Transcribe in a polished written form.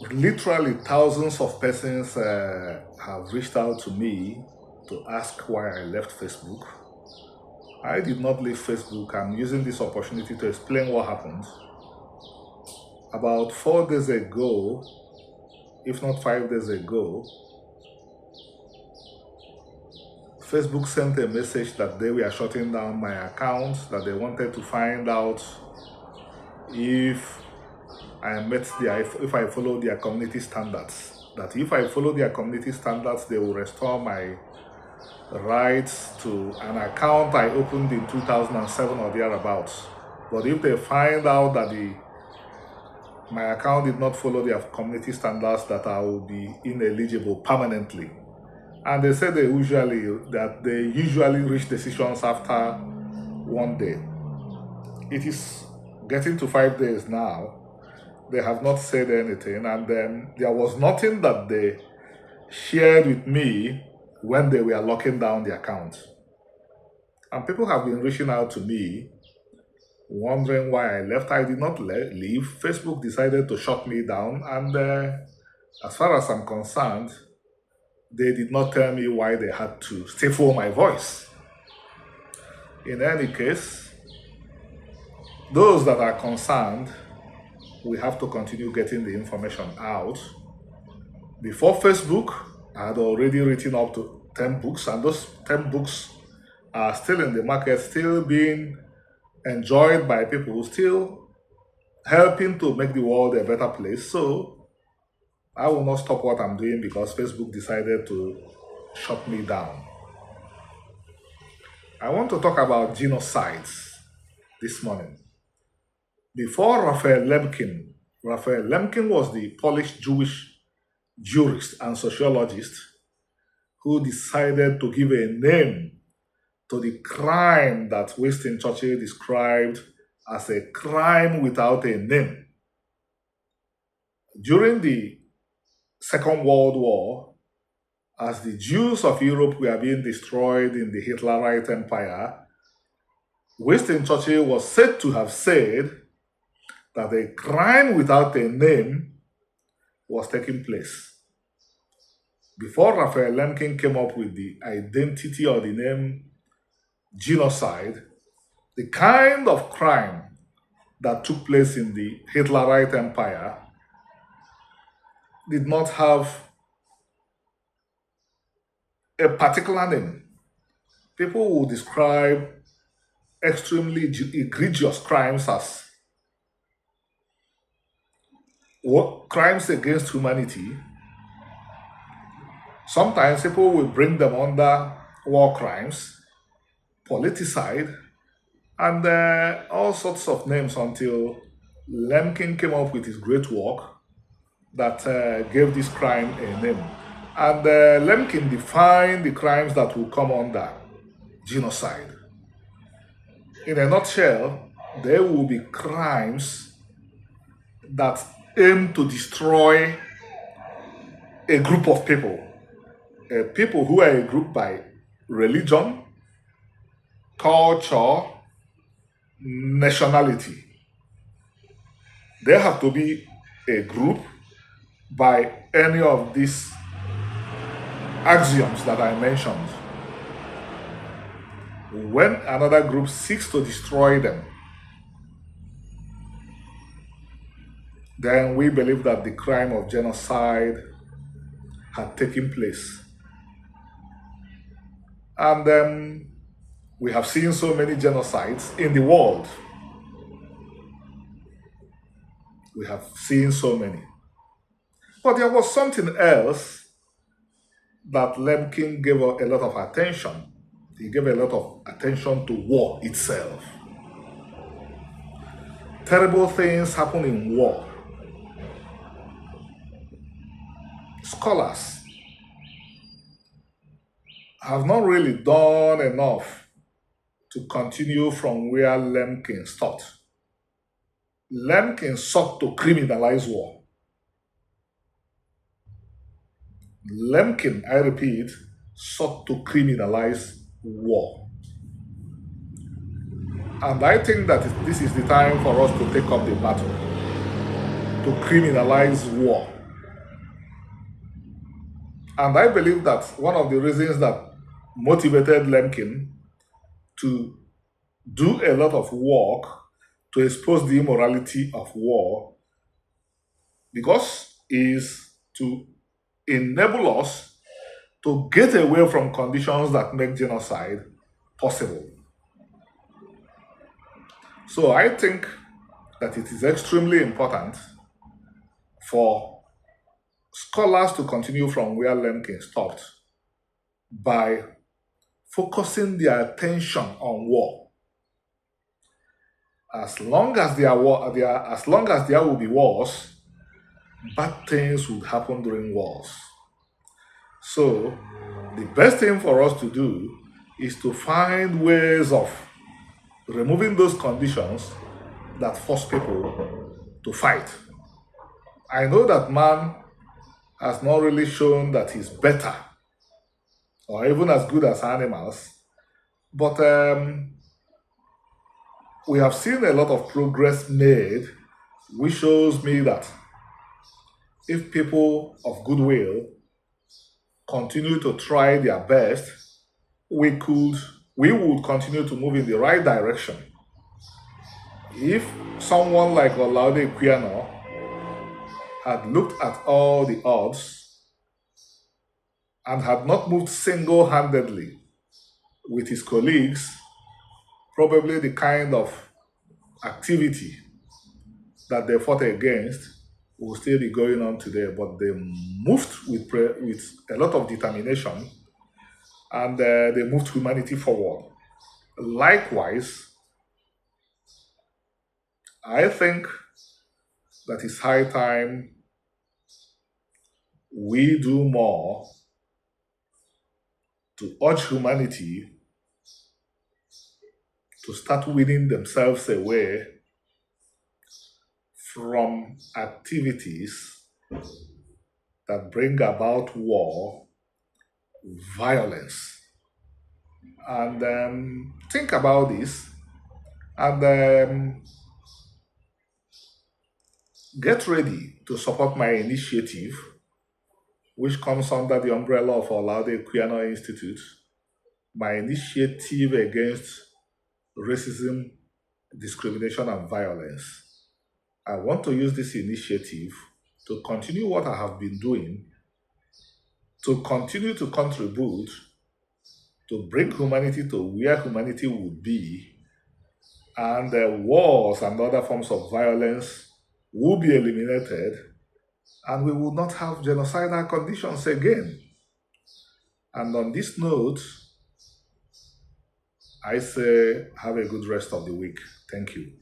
Literally thousands of persons have reached out to me to ask why I left Facebook. I did not leave Facebook. I'm using this opportunity to explain what happened. About 4 days ago, if not 5 days ago, Facebook sent a message that they were shutting down my account, that they wanted to find out if if I follow their community standards. That if I follow their community standards, they will restore my rights to an account I opened in 2007 or thereabouts. But if they find out that my account did not follow their community standards, that I will be ineligible permanently. And they said they usually reach decisions after 1 day. It is getting to 5 days now. They have not said anything, and then there was nothing that they shared with me when they were locking down the account. And people have been reaching out to me, wondering why I left. I did not leave. Facebook decided to shut me down, and as far as I'm concerned, they did not tell me why they had to stifle my voice. In any case, those that are concerned, we have to continue getting the information out. Before Facebook, I had already written up to 10 books, and those 10 books are still in the market, still being enjoyed by people, still helping to make the world a better place. So I will not stop what I'm doing because Facebook decided to shut me down. I want to talk about genocides this morning. Before Raphael Lemkin was the Polish Jewish jurist and sociologist who decided to give a name to the crime that Winston Churchill described as a crime without a name. During the Second World War, as the Jews of Europe were being destroyed in the Hitlerite Empire, Winston Churchill was said to have said that a crime without a name was taking place. Before Raphael Lemkin came up with the identity or the name genocide, the kind of crime that took place in the Hitlerite Empire did not have a particular name. People will describe extremely egregious crimes as crimes against humanity. Sometimes people will bring them under war crimes, politicide, and all sorts of names until Lemkin came up with his great work that gave this crime a name. And Lemkin defined the crimes that will come under genocide. In a nutshell, there will be crimes that aim to destroy a group of people. People who are a group by religion, culture, nationality. They have to be a group by any of these axioms that I mentioned. When another group seeks to destroy them, then we believe that the crime of genocide had taken place. And we have seen so many genocides in the world. We have seen so many. But there was something else that Lemkin gave a lot of attention. He gave a lot of attention to war itself. Terrible things happen in war. Scholars have not really done enough to continue from where Lemkin stopped. Lemkin sought to criminalize war. Lemkin, I repeat, sought to criminalize war. And I think that this is the time for us to take up the battle, to criminalize war. And I believe that one of the reasons that motivated Lemkin to do a lot of work to expose the immorality of war, because is to enable us to get away from conditions that make genocide possible. So I think that it is extremely important for scholars to continue from where Lemkin stopped by focusing their attention on war. As long as as long as there will be wars, bad things would happen during wars. So the best thing for us to do is to find ways of removing those conditions that force people to fight. I know that man has not really shown that he's better or even as good as animals, but we have seen a lot of progress made, which shows me that if people of goodwill continue to try their best, we would continue to move in the right direction. If someone like Olaude Equiano had looked at all the odds and had not moved single-handedly with his colleagues, probably the kind of activity that they fought against will still be going on today. But they moved with a lot of determination, and they moved humanity forward. Likewise, I think that it's high time we do more to urge humanity to start winning themselves away from activities that bring about war, violence. And think about this and get ready to support my initiative, which comes under the umbrella of Olaude Equiano Institute, my initiative against racism, discrimination, and violence. I want to use this initiative to continue what I have been doing, to continue to contribute, to bring humanity to where humanity would be, and wars and other forms of violence will be eliminated, and we will not have genocidal conditions again. And on this note, I say have a good rest of the week. Thank you.